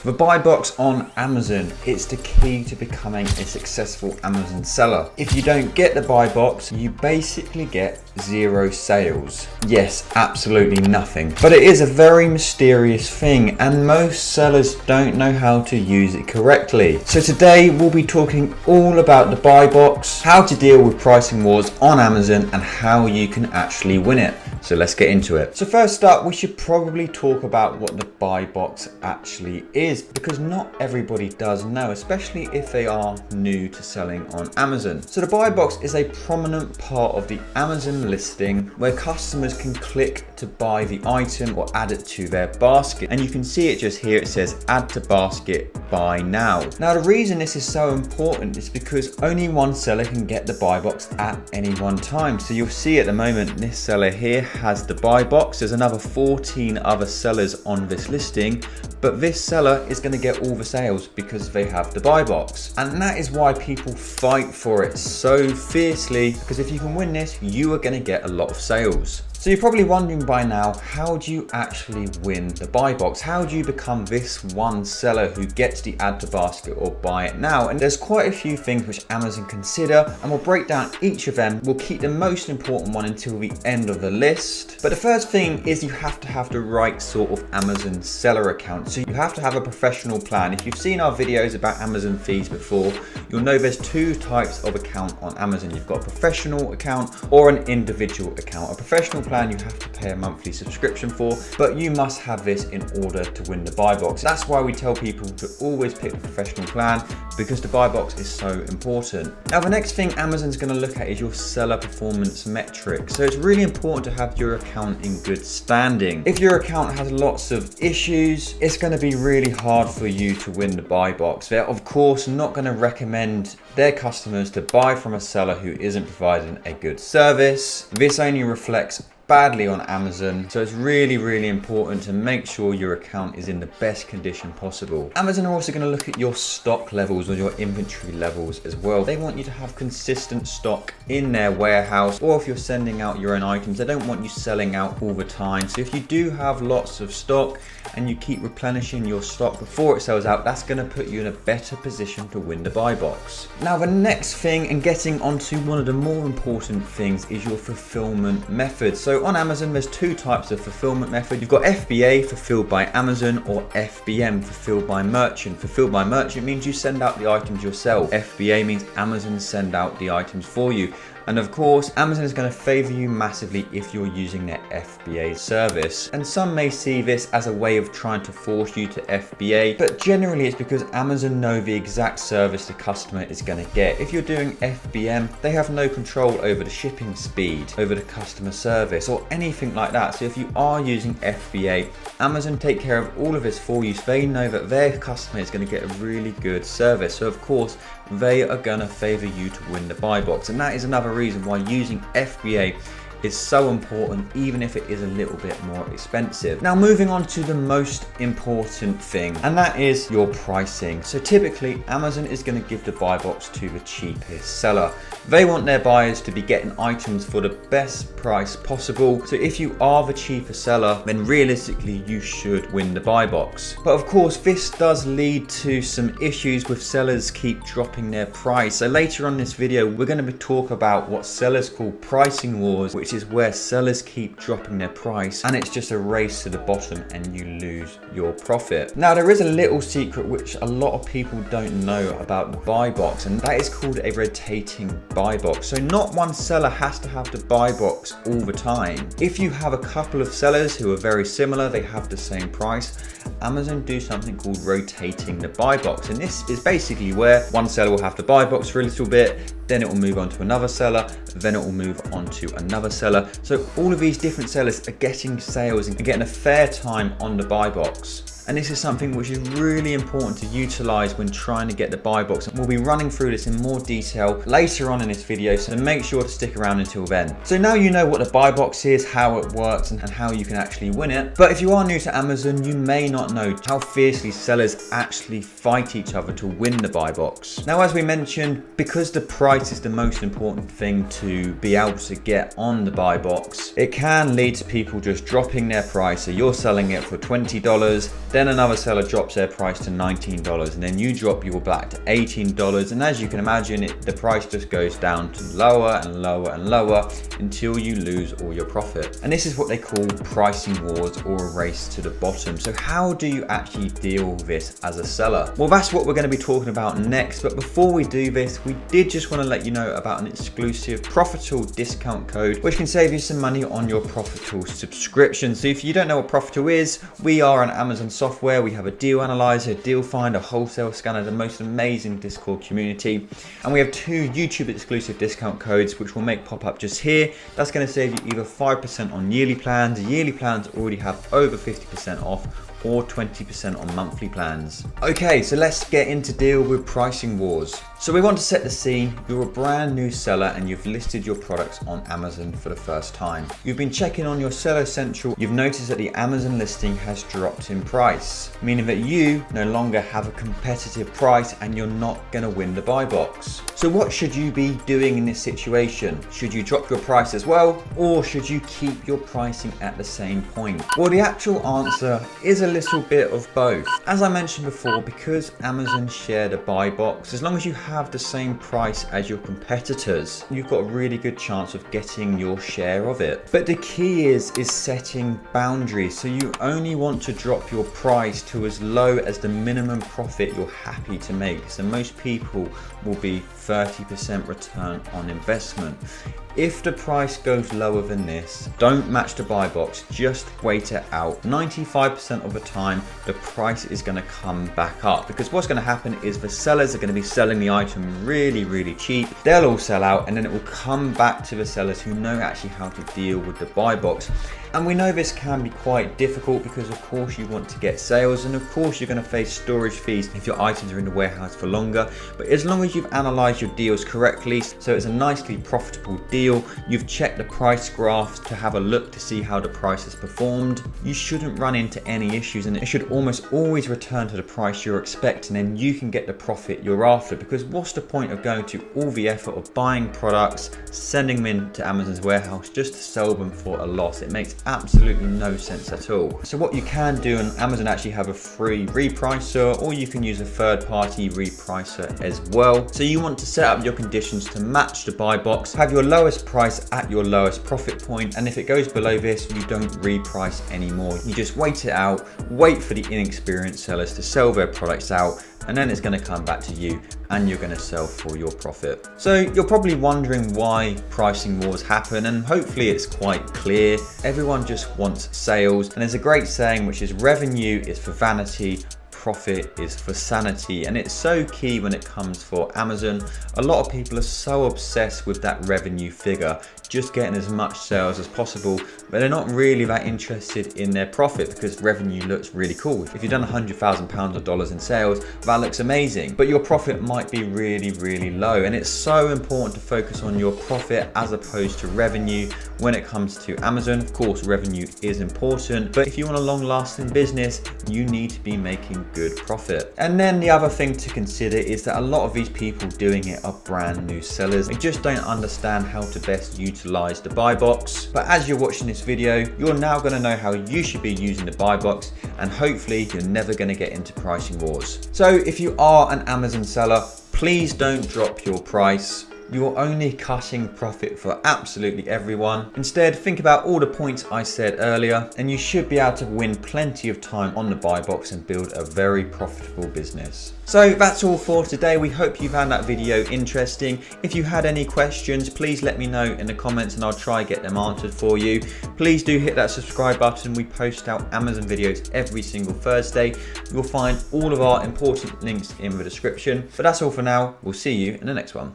The buy box on Amazon, it's the key to becoming a successful Amazon seller. If you don't get the buy box, you basically get 0 sales. Yes, absolutely nothing. But it is a very mysterious thing and most sellers don't know how to use it correctly. So today we'll be talking all about the buy box, how to deal with pricing wars on Amazon and how you can actually win it. So let's get into it. So first up, we should probably talk about what the buy box actually is, because not everybody does know, especially if they are new to selling on Amazon. So the buy box is a prominent part of the Amazon listing where customers can click to buy the item or add it to their basket. And you can see it just here, it says add to basket, buy now. Now the reason this is so important is because only one seller can get the buy box at any one time. So you'll see at the moment this seller here has the buy box. There's another 14 other sellers on this listing, but this seller is going to get all the sales because they have the buy box. And that is why people fight for it so fiercely, because if you can win this, you are going to get a lot of sales. So you're probably wondering by now, how do you actually win the buy box? How do you become this one seller who gets the add to basket or buy it now? And there's quite a few things which Amazon consider, and we'll break down each of them. We'll keep the most important one until the end of the list. But the first thing is you have to have the right sort of Amazon seller account. So you have to have a professional plan. If you've seen our videos about Amazon fees before, you'll know there's 2 types of account on Amazon. You've got a professional account or an individual account. A professional plan you have to pay a monthly subscription for, but you must have this in order to win the buy box. That's why we tell people to always pick the professional plan, because the buy box is so important. Now the next thing Amazon's going to look at is your seller performance metrics. So it's really important to have your account in good standing. If your account has lots of issues, it's going to be really hard for you to win the buy box. They're of course not going to recommend their customers to buy from a seller who isn't providing a good service. This only reflects badly on Amazon, so it's really important to make sure your account is in the best condition possible. Amazon are also going to look at your stock levels or your inventory levels as well. They want you to have consistent stock in their warehouse, or if you're sending out your own items, they don't want you selling out all the time. So if you do have lots of stock and you keep replenishing your stock before it sells out, that's going to put you in a better position to win the buy box. Now the next thing, and getting onto one of the more important things, is your fulfillment method. So on Amazon, there's 2 types of fulfillment method. You've got FBA, fulfilled by Amazon, or FBM, fulfilled by merchant. Fulfilled by merchant means you send out the items yourself. FBA means Amazon send out the items for you. And of course, Amazon is going to favor you massively if you're using their FBA service. And some may see this as a way of trying to force you to FBA, but generally it's because Amazon know the exact service the customer is going to get. If you're doing FBM, they have no control over the shipping speed, over the customer service, or anything like that. So if you are using FBA, Amazon take care of all of this for you, so they know that their customer is going to get a really good service. So of course, they are going to favor you to win the buy box. And that is another reason why using FBA is so important, even if it is a little bit more expensive. Now moving on to the most important thing, and that is your pricing. So typically Amazon is going to give the buy box to the cheapest seller. They want their buyers to be getting items for the best price possible. So if you are the cheaper seller, then realistically you should win the buy box. But of course this does lead to some issues with sellers keep dropping their price. So later on in this video we're going to talk about what sellers call pricing wars, which is where sellers keep dropping their price and it's just a race to the bottom and you lose your profit. Now there is a little secret which a lot of people don't know about the buy box, and that is called a rotating buy box. So not one seller has to have the buy box all the time. If you have a couple of sellers who are very similar, they have the same price, Amazon do something called rotating the buy box. And this is basically where one seller will have the buy box for a little bit, then it will move on to another seller, then it will move on to another seller. So all of these different sellers are getting sales and getting a fair time on the buy box. And this is something which is really important to utilize when trying to get the buy box. And we'll be running through this in more detail later on in this video, so make sure to stick around until then. So now you know what the buy box is, how it works, and how you can actually win it. But if you are new to Amazon, you may not know how fiercely sellers actually fight each other to win the buy box. Now, as we mentioned, because the price is the most important thing to be able to get on the buy box, it can lead to people just dropping their price. So you're selling it for $20, then Then another seller drops their price to $19, and then you drop your back to $18. And as you can imagine, the price just goes down to lower and lower and lower until you lose all your profit. And this is what they call pricing wars or a race to the bottom. So how do you actually deal with this as a seller? Well, that's what we're going to be talking about next. But before we do this, we did just want to let you know about an exclusive Profitl discount code, which can save you some money on your Profitl subscription. So if you don't know what Profitl is, we are an Amazon software. We have a deal analyzer, DealFinder, wholesale scanner, the most amazing Discord community. And we have 2 YouTube exclusive discount codes, which will make pop up just here. That's going to save you either 5% on yearly plans. Yearly plans already have over 50% off, or 20% on monthly plans. Okay, so let's get into deal with pricing wars. So we want to set the scene. You're a brand new seller and you've listed your products on Amazon for the first time. You've been checking on your Seller Central. You've noticed that the Amazon listing has dropped in price, meaning that you no longer have a competitive price and you're not going to win the buy box. So what should you be doing in this situation? Should you drop your price as well, or should you keep your pricing at the same point? Well, the actual answer is a little bit of both. As I mentioned before, because Amazon share the buy box, as long as you have the same price as your competitors, you've got a really good chance of getting your share of it. But the key is setting boundaries. So you only want to drop your price to as low as the minimum profit you're happy to make. So most people will be 30% return on investment. If the price goes lower than this, don't match the buy box, just wait it out. 95% of the time, the price is going to come back up, because what's going to happen is the sellers are going to be selling the item really, really cheap. They'll all sell out, and then it will come back to the sellers who know actually how to deal with the buy box. And we know this can be quite difficult because of course you want to get sales, and of course you're going to face storage fees if your items are in the warehouse for longer. But as long as you've analyzed your deals correctly, so it's a nicely profitable deal, you've checked the price graphs to have a look to see how the price has performed, you shouldn't run into any issues, and it should almost always return to the price you're expecting, and you can get the profit you're after. Because what's the point of going to all the effort of buying products, sending them into Amazon's warehouse just to sell them for a loss? It makes absolutely no sense at all. So what you can do, and Amazon actually have a free repricer, or you can use a third-party repricer as well. So you want to set up your conditions to match the buy box, have your lowest price at your lowest profit point, and if it goes below this, you don't reprice anymore. You just wait it out, wait for the inexperienced sellers to sell their products out, and then it's going to come back to you and you're going to sell for your profit. So you're probably wondering why pricing wars happen, and hopefully it's quite clear. Everyone just wants sales, and there's a great saying which is revenue is for vanity, profit is for sanity. And it's so key when it comes for Amazon. A lot of people are so obsessed with that revenue figure, just getting as much sales as possible, but they're not really that interested in their profit, because revenue looks really cool. If you've done £100,000 or dollars in sales, that looks amazing, but your profit might be really, really low. And it's so important to focus on your profit as opposed to revenue when it comes to Amazon. Of course, revenue is important, but if you want a long-lasting business, you need to be making good profit. And then the other thing to consider is that a lot of these people doing it are brand new sellers. They just don't understand how to best utilize the buy box. But as you're watching this video, you're now going to know how you should be using the buy box, and hopefully you're never going to get into pricing wars. So if you are an Amazon seller, please don't drop your price. You're only cutting profit for absolutely everyone. Instead, think about all the points I said earlier, and you should be able to win plenty of time on the buy box and build a very profitable business. So that's all for today. We hope you found that video interesting. If you had any questions, please let me know in the comments and I'll try get them answered for you. Please do hit that subscribe button. We post out Amazon videos every single Thursday. You'll find all of our important links in the description. But that's all for now. We'll see you in the next one.